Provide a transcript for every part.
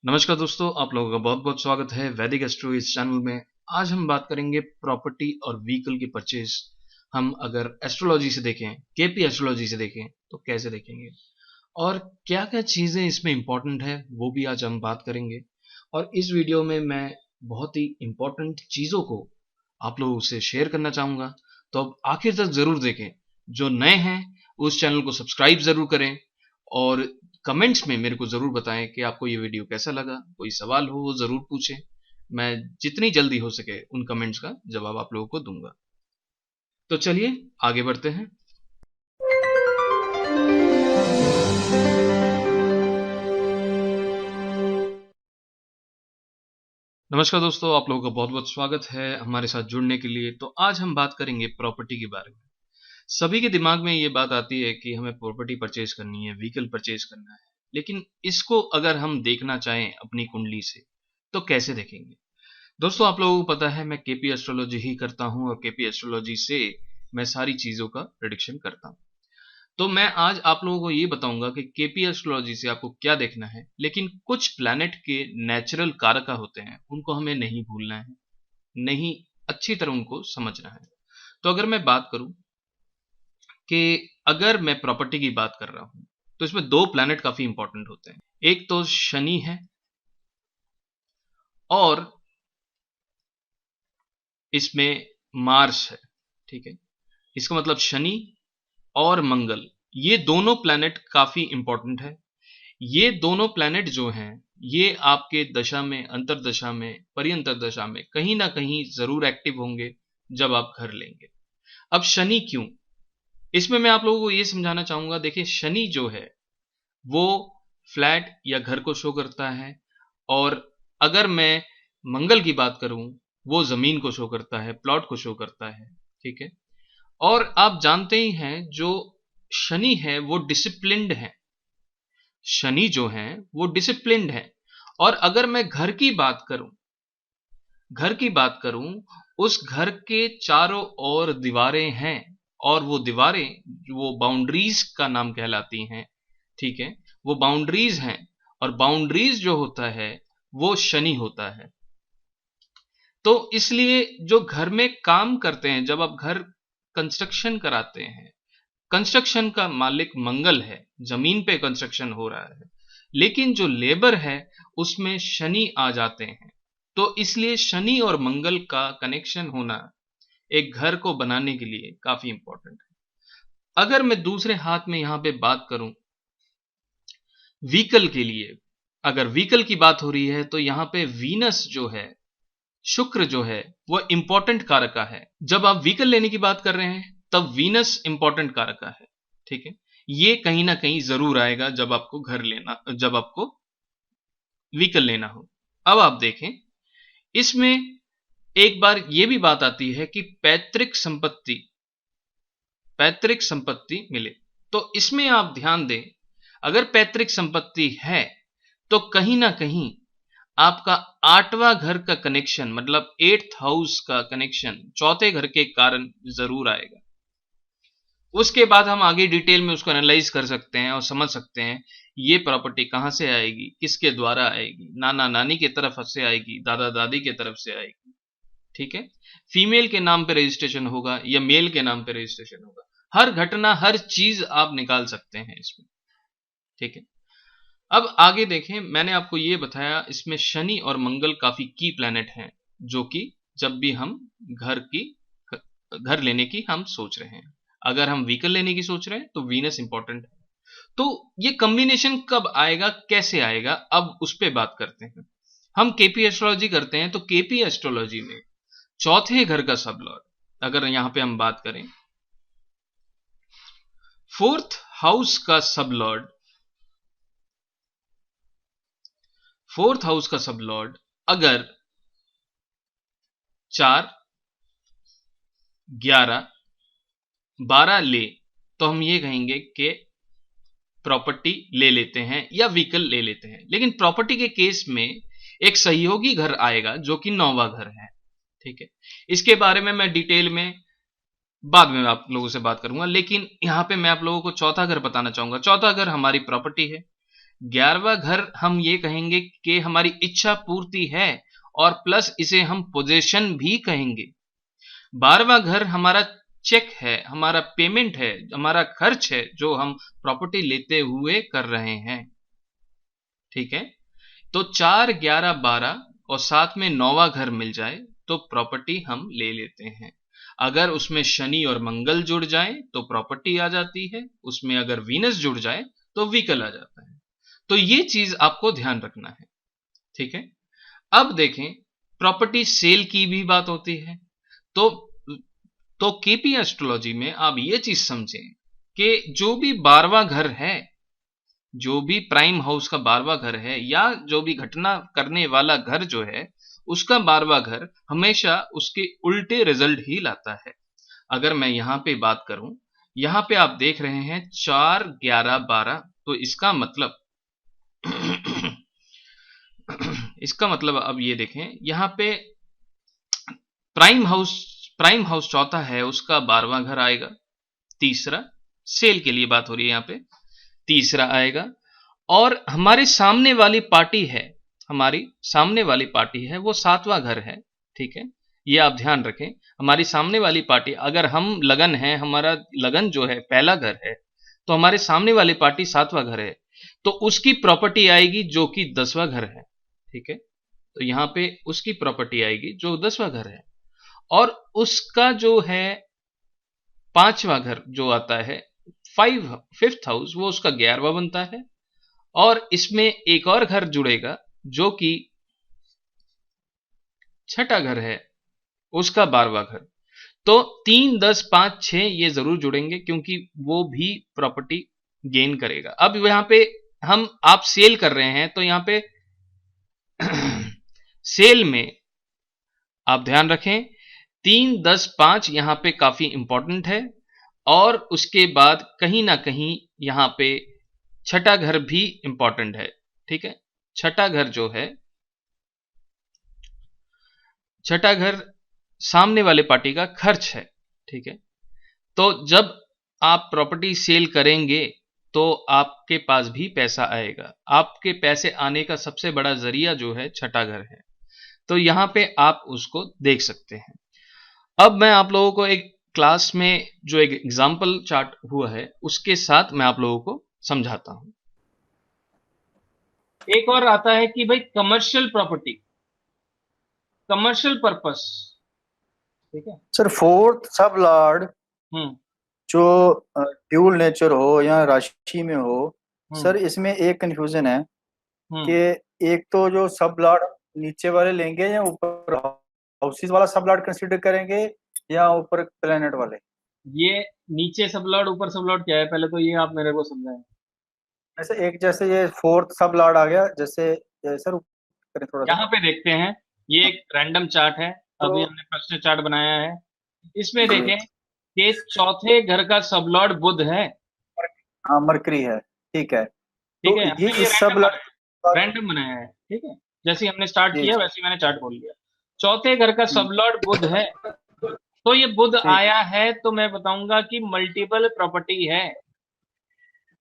नमस्कार दोस्तों, आप लोगों का बहुत बहुत स्वागत है वैदिक एस्ट्रो इस चैनल में। आज हम बात करेंगे प्रॉपर्टी और व्हीकल की परचेज। हम अगर एस्ट्रोलॉजी से देखें, केपी एस्ट्रोलॉजी से देखें तो कैसे देखेंगे और क्या क्या चीज़ें इसमें इंपॉर्टेंट है वो भी आज हम बात करेंगे। और इस वीडियो में मैं बहुत ही इंपॉर्टेंट चीज़ों को आप लोगों से शेयर करना चाहूँगा, तो अब आखिर तक ज़रूर देखें। जो नए हैं उस चैनल को सब्सक्राइब ज़रूर करें और कमेंट्स में मेरे को ज़रूर बताएं कि आपको ये वीडियो कैसा लगा। कोई सवाल हो वो ज़रूर पूछें, मैं जितनी जल्दी हो सके उन कमेंट्स का जवाब आप लोगों को दूंगा। तो चलिए आगे बढ़ते हैं। नमस्कार दोस्तों, आप लोगों का बहुत बहुत स्वागत है हमारे साथ जुड़ने के लिए। तो आज हम बात करेंगे प्रॉपर्टी के बारे में। सभी के दिमाग में ये बात आती है कि हमें प्रॉपर्टी परचेज करनी है, व्हीकल परचेज करना है, लेकिन इसको अगर हम देखना चाहें अपनी कुंडली से तो कैसे देखेंगे। दोस्तों, आप लोगों को पता है मैं केपी एस्ट्रोलॉजी ही करता हूं और केपी एस्ट्रोलॉजी से मैं सारी चीज़ों का प्रेडिक्शन करता हूं। तो मैं आज आप लोगों को ये बताऊंगा कि केपी एस्ट्रोलॉजी से आपको क्या देखना है, लेकिन कुछ प्लैनेट के नेचुरल कारक होते हैं उनको हमें नहीं भूलना है, नहीं अच्छी तरह उनको समझना है। तो अगर मैं बात करूं कि अगर मैं प्रॉपर्टी की बात कर रहा हूं तो इसमें दो प्लैनेट काफी इंपॉर्टेंट होते हैं। एक तो शनि है और इसमें मार्स है। ठीक है, इसका मतलब शनि और मंगल, ये दोनों प्लैनेट काफी इंपॉर्टेंट है। ये दोनों प्लैनेट जो हैं ये आपके दशा में, अंतरदशा में, परिअंतर दशा में कहीं ना कहीं जरूर एक्टिव होंगे जब आप घर लेंगे। अब शनि क्यों, इसमें मैं आप लोगों को ये समझाना चाहूंगा। देखिए, शनि जो है वो फ्लैट या घर को शो करता है, और अगर मैं मंगल की बात करूं वो जमीन को शो करता है, प्लॉट को शो करता है। ठीक है, और आप जानते ही हैं जो शनि है वो डिसिप्लिन्ड है। शनि जो है वो डिसिप्लिन्ड है। और अगर मैं घर की बात करूं, उस घर के चारों ओर दीवारें हैं, और वो दीवारें वो बाउंड्रीज का नाम कहलाती हैं। ठीक है, वो बाउंड्रीज हैं, और बाउंड्रीज जो होता है वो शनि होता है। तो इसलिए जो घर में काम करते हैं, जब आप घर कंस्ट्रक्शन कराते हैं, कंस्ट्रक्शन का मालिक मंगल है, जमीन पे कंस्ट्रक्शन हो रहा है, लेकिन जो लेबर है उसमें शनि आ जाते हैं। तो इसलिए शनि और मंगल का कनेक्शन होना एक घर को बनाने के लिए काफी इंपॉर्टेंट है। अगर मैं दूसरे हाथ में यहां पे बात करूं व्हीकल के लिए, अगर व्हीकल की बात हो रही है तो यहां पे वीनस जो है, शुक्र जो है वो इंपॉर्टेंट कारक है। जब आप व्हीकल लेने की बात कर रहे हैं तब वीनस इंपॉर्टेंट कारक है। ठीक है, ये कहीं ना कहीं जरूर आएगा जब आपको घर लेना, जब आपको व्हीकल लेना हो। अब आप देखें, इसमें एक बार यह भी बात आती है कि पैतृक संपत्ति मिले। तो इसमें आप ध्यान दें, अगर पैतृक संपत्ति है तो कहीं ना कहीं आपका आठवां घर का कनेक्शन, मतलब 8th हाउस का कनेक्शन चौथे घर के कारण जरूर आएगा। उसके बाद हम आगे डिटेल में उसको एनालाइज कर सकते हैं और समझ सकते हैं ये प्रॉपर्टी कहां से आएगी, किसके द्वारा आएगी, नाना नानी की तरफ से आएगी, दादा दादी की तरफ से आएगी। ठीक है, फीमेल के नाम पे रजिस्ट्रेशन होगा या मेल के नाम पे रजिस्ट्रेशन होगा, हर घटना, हर चीज आप निकाल सकते हैं इसमें। ठीक है, अब आगे देखें, मैंने आपको यह बताया इसमें शनि और मंगल काफी की प्लैनेट हैं, जो कि जब भी हम घर लेने की हम सोच रहे हैं, अगर हम व्हीकल लेने की सोच रहे हैं तो वीनस इंपॉर्टेंट है। तो ये कॉम्बिनेशन कब आएगा, कैसे आएगा, अब उस पर बात करते हैं। हम केपी एस्ट्रोलॉजी करते हैं तो केपी एस्ट्रोलॉजी में चौथे घर का सब लॉर्ड, अगर यहां पे हम बात करें, फोर्थ हाउस का सब लॉर्ड, अगर 4, 11, 12 ले तो हम ये कहेंगे कि प्रॉपर्टी ले लेते हैं या व्हीकल ले लेते हैं। लेकिन प्रॉपर्टी के केस में एक सहयोगी घर आएगा जो कि 9वां घर है। ठीक है, इसके बारे में मैं डिटेल में बाद में आप लोगों से बात करूंगा, लेकिन यहां पे मैं आप लोगों को चौथा घर बताना चाहूंगा। चौथा घर हमारी प्रॉपर्टी है, 11वां घर हम ये कहेंगे कि हमारी इच्छा पूर्ति है और प्लस इसे हम पोजेशन भी कहेंगे। 12वां घर हमारा चेक है, हमारा पेमेंट है, हमारा खर्च है जो हम प्रॉपर्टी लेते हुए कर रहे हैं। ठीक है, तो 4, 11, 12 और साथ में 9वां घर मिल जाए तो प्रॉपर्टी हम ले लेते हैं। अगर उसमें शनि और मंगल जुड़ जाए तो प्रॉपर्टी आ जाती है, उसमें अगर वीनस जुड़ जाए तो व्हीकल आ जाता है। तो ये चीज आपको ध्यान रखना है। ठीक है, अब देखें प्रॉपर्टी सेल की भी बात होती है। तो केपी एस्ट्रोलॉजी में आप ये चीज समझें कि जो भी 12वां घर है, जो भी प्राइम हाउस का 12वां घर है या जो भी घटना करने वाला घर जो है उसका 12वां घर हमेशा उसके उल्टे रिजल्ट ही लाता है। अगर मैं यहां पे बात करूं, यहां पे आप देख रहे हैं 4, 11, 12, तो इसका मतलब इसका मतलब अब ये देखें यहां पे प्राइम हाउस चौथा है उसका 12वां घर आएगा। तीसरा, सेल के लिए बात हो रही है यहां पे, तीसरा आएगा। और हमारे सामने वाली पार्टी है, हमारी सामने वाली पार्टी है वो 7वां घर है। ठीक है, ये आप ध्यान रखें, हमारी सामने वाली पार्टी, अगर हम लगन है, हमारा लगन जो है पहला घर है, तो हमारे सामने वाली पार्टी 7वां घर है, तो उसकी प्रॉपर्टी आएगी जो कि 10वां घर है। ठीक है, तो यहां पे उसकी प्रॉपर्टी आएगी जो 10वां घर है, और उसका जो है 5वां घर जो आता है फिफ्थ हाउस, वो उसका 11वां बनता है। और इसमें एक और घर जुड़ेगा जो कि छठा घर है, उसका 12वां घर। तो 3, 10, 5, 6 ये जरूर जुड़ेंगे क्योंकि वो भी प्रॉपर्टी गेन करेगा। अब यहां पे आप सेल कर रहे हैं तो यहां पे सेल में आप ध्यान रखें 3, 10, 5 यहां पे काफी इंपॉर्टेंट है, और उसके बाद कहीं ना कहीं यहां पे छठा घर भी इंपॉर्टेंट है। ठीक है, छठा घर जो है, छठा घर सामने वाले पार्टी का खर्च है। ठीक है, तो जब आप प्रॉपर्टी सेल करेंगे तो आपके पास भी पैसा आएगा। आपके पैसे आने का सबसे बड़ा जरिया जो है छठा घर है, तो यहां पे आप उसको देख सकते हैं। अब मैं आप लोगों को एक क्लास में जो एक एग्जाम्पल चार्ट हुआ है उसके साथ मैं आप लोगों को समझाता हूं। एक और आता है कि भाई कमर्शियल प्रॉपर्टी, कमर्शियल पर्पस। ठीक है सर, फोर्थ सब लॉर्ड जो ड्यूल नेचर हो या राशि में हो, सर इसमें एक कंफ्यूजन है कि एक तो जो सब लॉर्ड नीचे वाले लेंगे या ऊपर हाउसेस वाला सब लॉर्ड कंसीडर करेंगे या ऊपर प्लेनेट वाले। ये नीचे सब लॉर्ड ऊपर सब लॉर्ड क्या है, पहले तो ये आप मेरे को समझाएं। ऐसे एक जैसे ये फोर्थ सब लॉर्ड आ गया, जैसे सर करें थोड़ा सा। यहाँ पे देखते हैं, ये एक रैंडम चार्ट है, अभी हमने प्रश्न चार्ट बनाया है। इसमें देखें कि चौथे घर का सब लॉर्ड बुध है। हाँ, मरकरी है। ठीक है, ठीक तो है, ये हमने ये इस सब रैंडम बनाया है। ठीक है, जैसे हमने स्टार्ट जी किया वैसे ही मैंने चार्ट खोल लिया। चौथे घर का सब लॉर्ड बुध है, तो ये बुध ठीक आया है तो मैं बताऊंगा कि मल्टीपल प्रॉपर्टी है।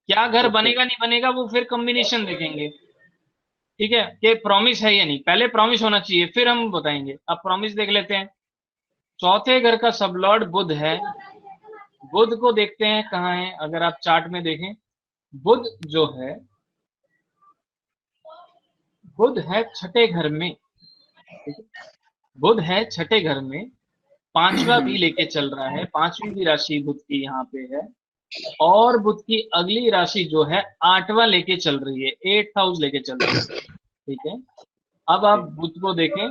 क्या घर बनेगा नहीं बनेगा वो फिर कॉम्बिनेशन देखेंगे। ठीक है, कि प्रॉमिस है या नहीं, पहले प्रॉमिस होना चाहिए फिर हम बताएंगे। अब प्रॉमिस देख लेते हैं। चौथे घर का सब लॉर्ड बुध है, बुध को देखते हैं कहाँ है। अगर आप चार्ट में देखें, बुध जो है, बुध है छठे घर में। ठीक है? बुध है छठे घर में, पांचवा भी लेके चल रहा है, पांचवी भी राशि बुध की यहाँ पे है, और बुध की अगली राशि जो है 8वां लेके चल रही है, 8th हाउस लेके चल रही है। ठीक है, अब आप बुध को देखें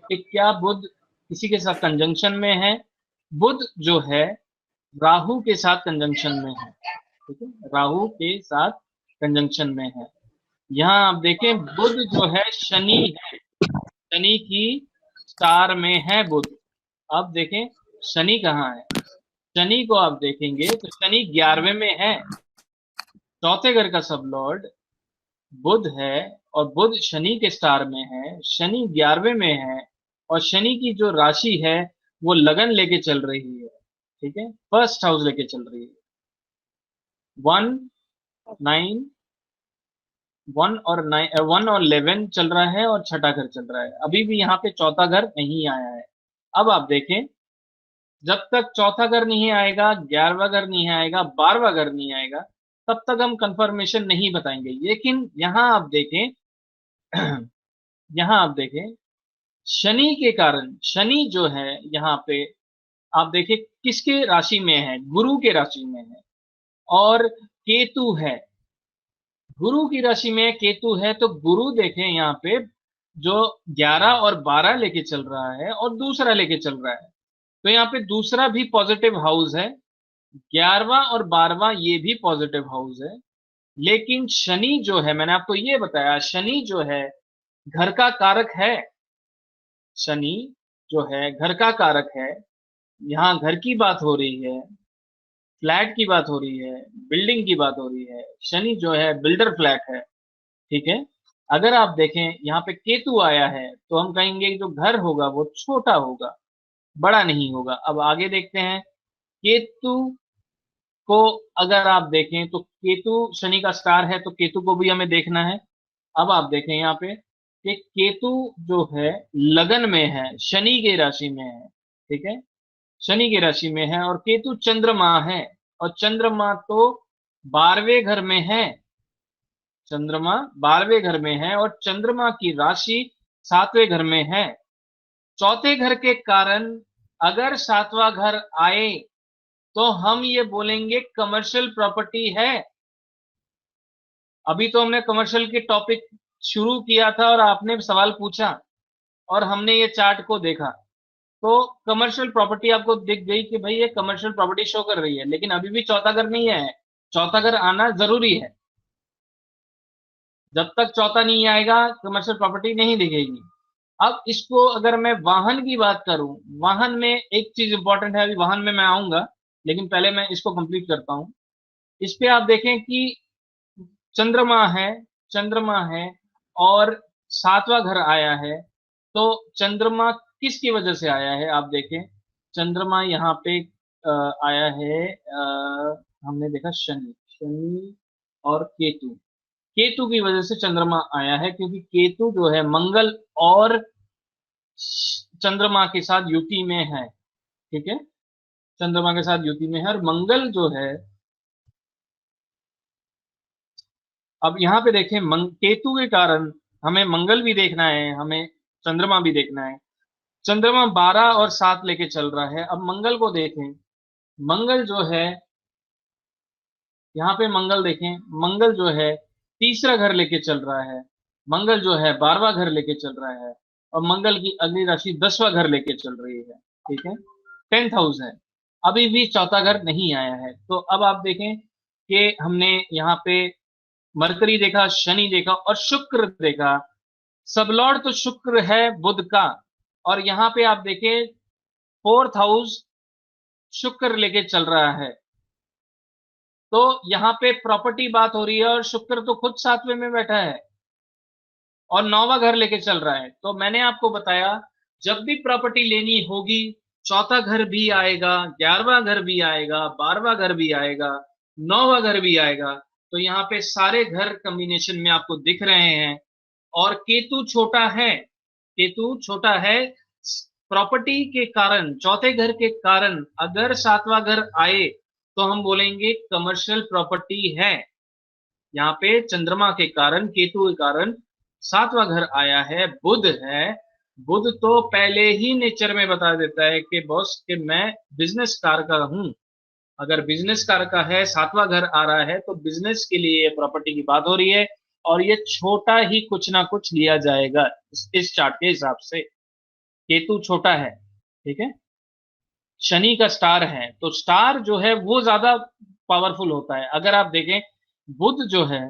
कि क्या बुध किसी के साथ कंजंक्शन में है। बुध जो है राहु के साथ कंजंक्शन में है। ठीक है, राहु के साथ कंजंक्शन में है। यहाँ आप देखें बुध जो है शनि है, शनि की स्टार में है बुध। अब देखें शनि कहाँ है, शनि को आप देखेंगे तो शनि 11वें में है। चौथे घर का सब लॉर्ड बुध है और बुध शनि के स्टार में है, शनि 11वें में है, और शनि की जो राशि है वो लगन लेके चल रही है। ठीक है, फर्स्ट हाउस लेके चल रही है, 1, 9, 1 और 11 चल रहा है और छठा घर चल रहा है, अभी भी यहाँ पे चौथा घर नहीं आया है। अब आप देखें, जब तक चौथा घर नहीं आएगा, 11वां घर नहीं आएगा, 12वां घर नहीं आएगा, तब तक हम कंफर्मेशन नहीं बताएंगे। लेकिन यहाँ आप देखें यहाँ आप देखें, शनि के कारण, शनि जो है यहाँ पे आप देखें किसके राशि में है, गुरु के राशि में है, और केतु है, गुरु की राशि में केतु है। तो गुरु देखें यहाँ पे जो 11 और 12 लेके चल रहा है और दूसरा लेके चल रहा है, तो यहाँ पे दूसरा भी पॉजिटिव हाउस है, 11वां और 12वां ये भी पॉजिटिव हाउस है। लेकिन शनि जो है, मैंने आपको ये बताया, शनि जो है घर का कारक है, शनि जो है घर का कारक है। यहाँ घर की बात हो रही है, फ्लैट की बात हो रही है, बिल्डिंग की बात हो रही है, शनि जो है बिल्डर फ्लैट है, ठीक है। अगर आप देखें यहाँ पे केतु आया है तो हम कहेंगे कि जो घर होगा वो छोटा होगा, बड़ा नहीं होगा। अब आगे देखते हैं, केतु को अगर आप देखें तो केतु शनि का स्टार है, तो केतु को भी हमें देखना है। अब आप देखें यहाँ पे कि केतु जो है लगन में है, शनि के राशि में है, ठीक है, शनि की राशि में है, और केतु चंद्रमा है, और चंद्रमा तो 12वें घर में है, चंद्रमा 12वें घर में है, और चंद्रमा की राशि 7वें घर में है। चौथे घर के कारण अगर 7वां घर आए तो हम ये बोलेंगे कमर्शियल प्रॉपर्टी है। अभी तो हमने कमर्शियल के टॉपिक शुरू किया था और आपने सवाल पूछा और हमने ये चार्ट को देखा, तो कमर्शियल प्रॉपर्टी आपको दिख गई कि भाई ये कमर्शियल प्रॉपर्टी शो कर रही है, लेकिन अभी भी चौथा घर नहीं है, चौथा घर आना जरूरी है। जब तक चौथा नहीं आएगा कमर्शियल प्रॉपर्टी नहीं दिखेगी। अब इसको अगर मैं वाहन की बात करूं, वाहन में एक चीज इंपॉर्टेंट है, अभी वाहन में मैं आऊंगा, लेकिन पहले मैं इसको कंप्लीट करता हूं। इस पे आप देखें कि चंद्रमा है, चंद्रमा है और 7वां घर आया है। तो चंद्रमा किसकी वजह से आया है, आप देखें, चंद्रमा यहाँ पे आया है, हमने देखा शनि, शनि और केतु, केतु की वजह से चंद्रमा आया है, क्योंकि केतु जो है मंगल और चंद्रमा के साथ युति में है, ठीक है, चंद्रमा के साथ युति में है, और मंगल जो है, अब यहाँ पे देखें केतु के कारण हमें मंगल भी देखना है, हमें चंद्रमा भी देखना है। चंद्रमा 12 और 7 लेके चल रहा है। अब मंगल को देखें, मंगल जो है यहाँ पे मंगल देखें, मंगल जो है तीसरा घर लेके चल रहा है, मंगल जो है 12वां घर लेके चल रहा है, और मंगल की अगली राशि 10वां घर लेके चल रही है, ठीक है, 10th हाउस है। अभी भी चौथा घर नहीं आया है। तो अब आप देखें कि हमने यहाँ पे मरकरी देखा, शनि देखा और शुक्र देखा। सब लॉर्ड तो शुक्र है बुध का, और यहाँ पे आप देखें 4th हाउस शुक्र लेके चल रहा है। तो यहाँ पे प्रॉपर्टी बात हो रही है और शुक्र तो खुद 7वें में बैठा है और 9वां घर लेके चल रहा है। तो मैंने आपको बताया जब भी प्रॉपर्टी लेनी होगी, चौथा घर भी आएगा, 11वां घर भी आएगा, 12वां घर भी आएगा, 9वां घर भी आएगा। तो यहाँ पे सारे घर कॉम्बिनेशन में आपको दिख रहे हैं। और केतु छोटा है, केतु छोटा है, प्रॉपर्टी के कारण, चौथे घर के कारण अगर 7वां घर आए तो हम बोलेंगे कमर्शियल प्रॉपर्टी है। यहाँ पे चंद्रमा के कारण, केतु के कारण 7वां घर आया है, बुध है। बुध तो पहले ही नेचर में बता देता है कि बॉस कि मैं बिजनेस कार का हूं। अगर बिजनेस कार का है, 7वां घर आ रहा है, तो बिजनेस के लिए प्रॉपर्टी की बात हो रही है, और ये छोटा ही कुछ ना कुछ लिया जाएगा इस चार्ट के हिसाब से। केतु छोटा है, ठीक है, शनि का स्टार है, तो स्टार जो है वो ज्यादा पावरफुल होता है। अगर आप देखें बुध जो है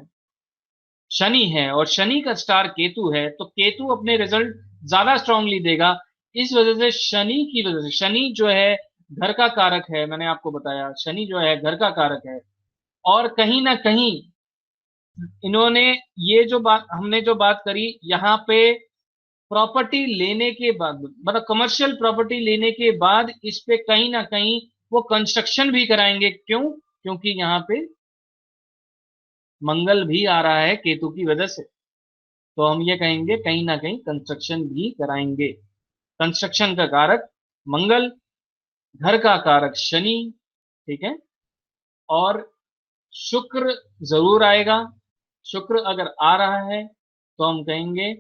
शनि है और शनि का स्टार केतु है, तो केतु अपने रिजल्ट ज्यादा स्ट्रांगली देगा। इस वजह से शनि की वजह से, शनि जो है घर का कारक है, मैंने आपको बताया शनि जो है घर का कारक है, और कहीं ना कहीं इन्होंने ये जो बात हमने जो बात करी यहाँ पे, प्रॉपर्टी लेने के बाद, मतलब कमर्शियल प्रॉपर्टी लेने के बाद इस पे कहीं ना कहीं वो कंस्ट्रक्शन भी कराएंगे। क्यों? क्योंकि यहाँ पे मंगल भी आ रहा है केतु की वजह से, तो हम ये कहेंगे कहीं ना कहीं कंस्ट्रक्शन भी कराएंगे। कंस्ट्रक्शन का कारक मंगल, घर का कारक शनि, ठीक है, और शुक्र जरूर आएगा। शुक्र अगर आ रहा है तो हम कहेंगे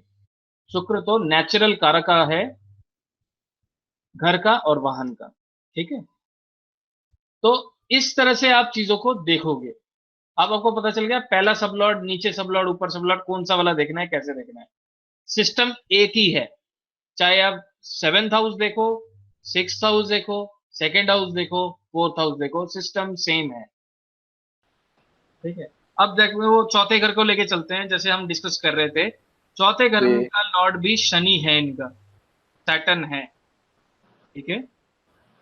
शुक्र तो नेचुरल कारक है घर का और वाहन का, ठीक है। तो इस तरह से आप चीजों को देखोगे। अब आपको पता चल गया पहला सबलॉर्ड, नीचे सबलॉर्ड, ऊपर सबलॉर्ड, कौन सा वाला देखना है, कैसे देखना है। सिस्टम एक ही है, चाहे आप 7th हाउस देखो, 6th हाउस देखो, सेकेंड हाउस देखो, 4th हाउस देखो, सिस्टम सेम है, ठीक है। अब देखो वो चौथे घर को लेके चलते हैं, जैसे हम डिस्कस कर रहे थे। चौथे घर जी का लॉर्ड भी शनि है, इनका सैटर्न है, ठीक है।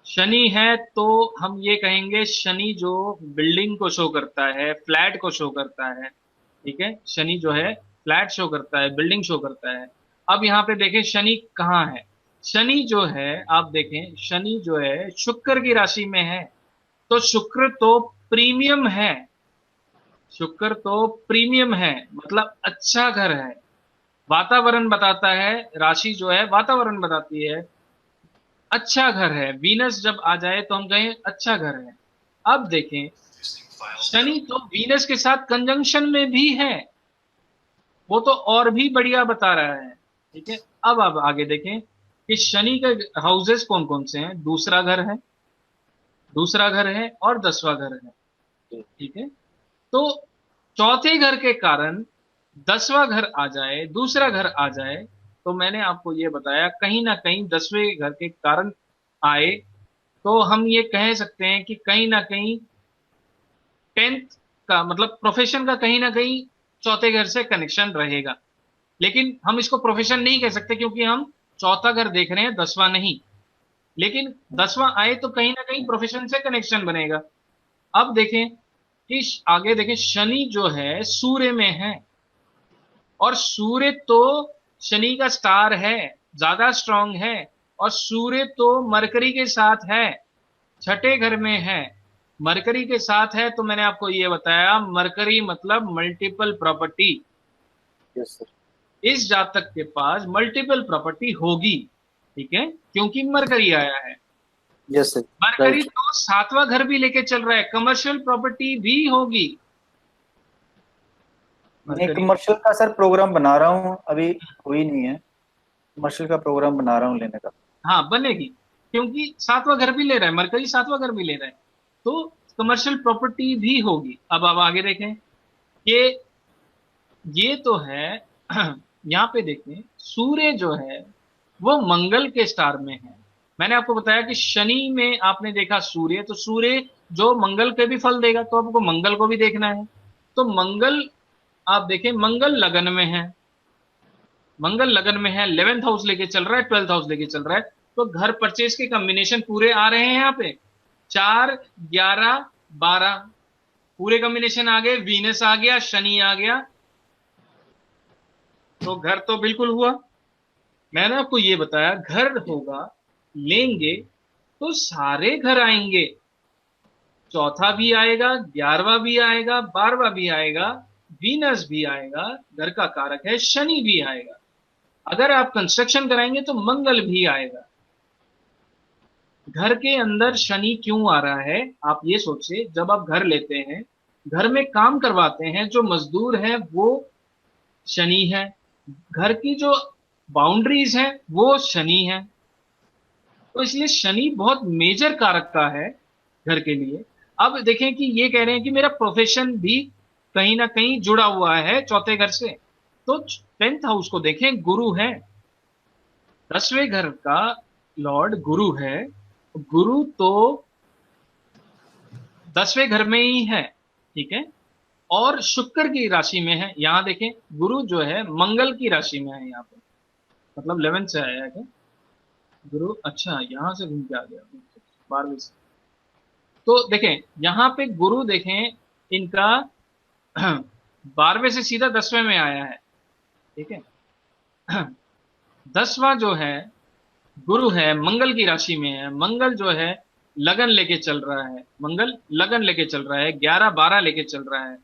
शनि है तो हम ये कहेंगे शनि जो बिल्डिंग को शो करता है, फ्लैट को शो करता है, ठीक है। शनि जो है फ्लैट शो करता है, बिल्डिंग शो करता है। अब यहाँ पे देखें शनि कहाँ है। शनि जो है, आप देखें शनि जो है शुक्र की राशि में है, तो शुक्र तो प्रीमियम है, शुक्र तो प्रीमियम है, मतलब अच्छा घर है, वातावरण बताता है, राशि जो है वातावरण बताती है, अच्छा घर है। वीनस जब आ जाए तो हम कहें अच्छा घर है। अब देखें शनि तो वीनस के साथ कंजंक्शन में भी है, वो तो और भी बढ़िया बता रहा है, ठीक है। अब आप आगे देखें कि शनि के हाउसेस कौन कौन से हैं। दूसरा घर है, दूसरा घर है और 10वां घर है, ठीक है। तो चौथे घर के कारण 10वां घर आ जाए, दूसरा घर आ जाए, तो मैंने आपको ये बताया कहीं ना कहीं 10वें घर के कारण आए, तो हम ये कह सकते हैं कि कहीं ना कहीं 10th का मतलब प्रोफेशन का कहीं ना कहीं चौथे घर से कनेक्शन रहेगा। लेकिन हम इसको प्रोफेशन नहीं कह सकते क्योंकि हम चौथा घर देख रहे हैं, 10वां नहीं। लेकिन 10वां आए तो कहीं ना कहीं प्रोफेशन से कनेक्शन बनेगा। अब देखें कि आगे देखें शनि जो है सूर्य में है, और सूर्य तो शनि का स्टार है, ज्यादा स्ट्रांग है, और सूर्य तो मरकरी के साथ है, छठे घर में है, मरकरी के साथ है। तो मैंने आपको ये बताया मरकरी मतलब मल्टीपल प्रॉपर्टी। Yes sir. इस जातक के पास मल्टीपल प्रॉपर्टी होगी, ठीक है, क्योंकि मरकरी आया है। Yes sir. Mercury right. तो 7वां घर भी लेके चल रहा है, कमर्शियल प्रॉपर्टी भी होगी। मैं मरकरी, कमर्शियल का सर प्रोग्राम बना रहा हूँ, अभी हुई नहीं है। कमर्शियल का प्रोग्राम बना रहा हूँ लेने का। हाँ बनेगी, क्योंकि 7वां घर भी ले रहा है, मरकरी 7वां घर भी ले रहा है, तो कमर्शियल प्रॉपर्टी भी होगी। अब आप आगे देखें कि ये तो है यहाँ पे देखें सूर्य जो है वो मंगल के स्टार में है। मैंने आपको बताया कि शनि में आपने देखा सूर्य, तो सूर्य जो मंगल के भी फल देगा, तो आपको मंगल को भी देखना है। तो मंगल आप देखें मंगल लगन में है, मंगल लगन में है, 11th हाउस लेके चल रहा है, 12th हाउस लेके चल रहा है। तो घर परचेज के कॉम्बिनेशन पूरे आ रहे हैं यहाँ पे, 4, 11, 12 पूरे कॉम्बिनेशन आ गए, वीनस आ गया, शनि आ गया, तो घर तो बिल्कुल हुआ। मैंने आपको ये बताया घर होगा, लेंगे तो सारे घर आएंगे, चौथा भी आएगा, 11वां भी आएगा, 12वां भी आएगा, वीनस भी आएगा, घर का कारक है, शनि भी आएगा। अगर आप कंस्ट्रक्शन कराएंगे तो मंगल भी आएगा। घर के अंदर शनि क्यों आ रहा है, आप ये सोचिए। जब आप घर लेते हैं, घर में काम करवाते हैं, जो मजदूर है वो शनि है, घर की जो बाउंड्रीज है वो शनि है, तो इसलिए शनि बहुत मेजर कारक का है घर के लिए। अब देखें कि ये कह रहे हैं कि मेरा प्रोफेशन भी कहीं ना कहीं जुड़ा हुआ है चौथे घर से, तो 10th हाउस को देखें, गुरु है, 10वें घर का लॉर्ड गुरु है। गुरु तो 10वें घर में ही है, ठीक है, और शुक्र की राशि में है। यहां देखें गुरु जो है मंगल की राशि में है, यहाँ पे मतलब 11th से आया है क्या गुरु, अच्छा यहां से घूम के आ गया 12वीं से। तो देखें यहाँ पे गुरु देखें इनका 12वें से सीधा 10वें में आया है, ठीक है। 10वां जो है गुरु है, मंगल की राशि में है, मंगल जो है लगन लेके चल रहा है, मंगल लगन लेके चल रहा है, 11, 12 लेके चल रहा है,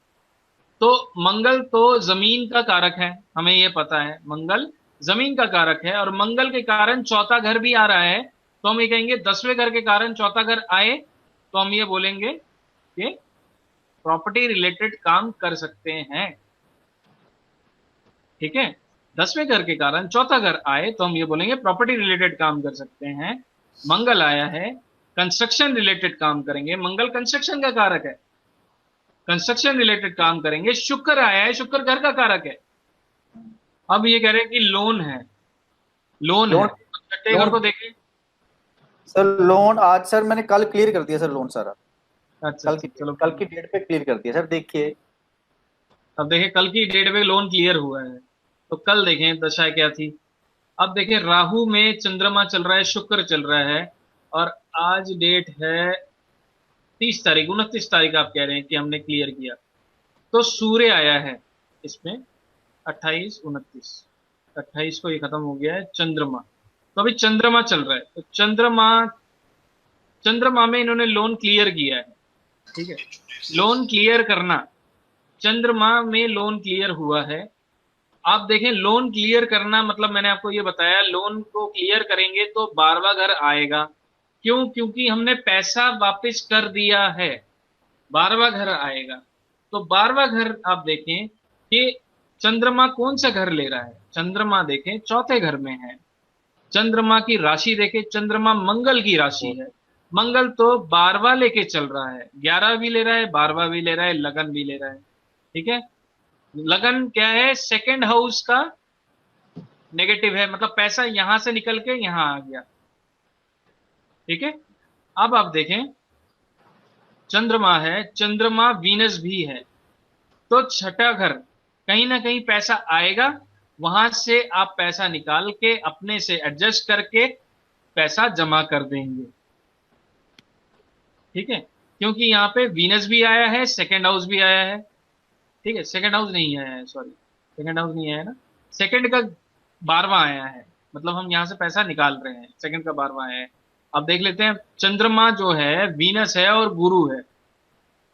तो मंगल तो जमीन का कारक है, हमें ये पता है, मंगल जमीन का कारक है, और मंगल के कारण चौथा घर भी आ रहा है, तो हम ये कहेंगे 10वें घर के कारण चौथा घर आए, तो हम ये बोलेंगे कि प्रॉपर्टी रिलेटेड काम कर सकते हैं। ठीक है, 10वें घर के कारण चौथा घर आए तो हम ये बोलेंगे प्रॉपर्टी रिलेटेड काम कर सकते हैं। मंगल आया है, कंस्ट्रक्शन रिलेटेड काम करेंगे, मंगल कंस्ट्रक्शन का कारक है, कंस्ट्रक्शन रिलेटेड काम करेंगे। शुक्र आया है, शुक्र घर का कारक है। अब ये कह रहे हैं कि लोन है, लोन है, छठे घर को देखें सर। लोन आज सर मैंने कल क्लियर कर दिया सर, लोन सारा। अच्छा, चलो कल की डेट पे क्लियर कर दिया सर। देखिए अब देखें कल की डेट पे लोन क्लियर हुआ है, तो कल देखें दशा क्या थी। अब देखें राहु में चंद्रमा चल रहा है, शुक्र चल रहा है, और आज डेट है 30 तारीख, 29 तारीख आप कह रहे हैं कि हमने क्लियर किया, तो सूर्य आया है इसमें 28, 29, 28 को ये खत्म हो गया है चंद्रमा, तो अभी चंद्रमा चल रहा है, तो चंद्रमा में इन्होंने लोन क्लियर किया है। ठीक है, लोन क्लियर करना, चंद्रमा में लोन क्लियर हुआ है। आप देखें लोन क्लियर करना मतलब मैंने आपको ये बताया, लोन को क्लियर करेंगे तो 12वां घर आएगा। क्यों? क्योंकि हमने पैसा वापस कर दिया है, 12वां घर आएगा। तो 12वां घर आप देखें कि चंद्रमा कौन सा घर ले रहा है, चंद्रमा देखें चौथे घर में है। चंद्रमा की राशि देखें, चंद्रमा मंगल की राशि है, मंगल तो 12वां लेके चल रहा है, 11 भी ले रहा है, 12वां भी ले रहा है, लगन भी ले रहा है। ठीक है, लगन क्या है, सेकंड हाउस का नेगेटिव है, मतलब पैसा यहां से निकल के यहां आ गया। ठीक है, अब आप देखें चंद्रमा है, चंद्रमा वीनस भी है, तो छठा घर कहीं ना कहीं पैसा आएगा, वहां से आप पैसा निकाल के अपने से एडजस्ट करके पैसा जमा कर देंगे। ठीक है, क्योंकि यहाँ पे वीनस भी आया है, सेकंड हाउस भी आया है। ठीक है, सेकंड हाउस नहीं आया है, सॉरी, सेकंड हाउस नहीं आया ना, सेकंड का 12वां आया है, मतलब हम यहाँ से पैसा निकाल रहे हैं, सेकंड का 12वां आया है। अब देख लेते हैं, चंद्रमा जो है वीनस है और गुरु है,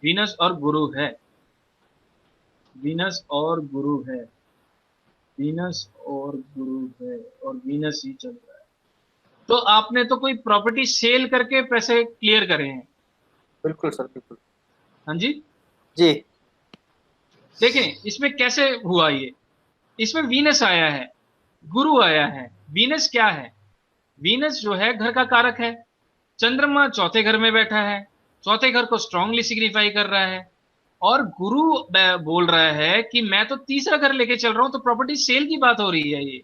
वीनस और गुरु है, वीनस और गुरु है, वीनस और गुरु है, और वीनस ही चल रहा है। तो आपने तो कोई प्रॉपर्टी सेल करके पैसे क्लियर करे हैं? बिल्कुल सर, बिल्कुल। हाँ जी जी, देखें इसमें कैसे हुआ ये, इसमें वीनस आया है, गुरु आया है। वीनस क्या है, वीनस जो है घर का कारक है, चंद्रमा चौथे घर में बैठा है, चौथे घर को स्ट्रांगली सिग्निफाई कर रहा है, और गुरु बोल रहा है कि मैं तो तीसरा घर लेके चल रहा हूं, तो प्रॉपर्टी सेल की बात हो रही है ये।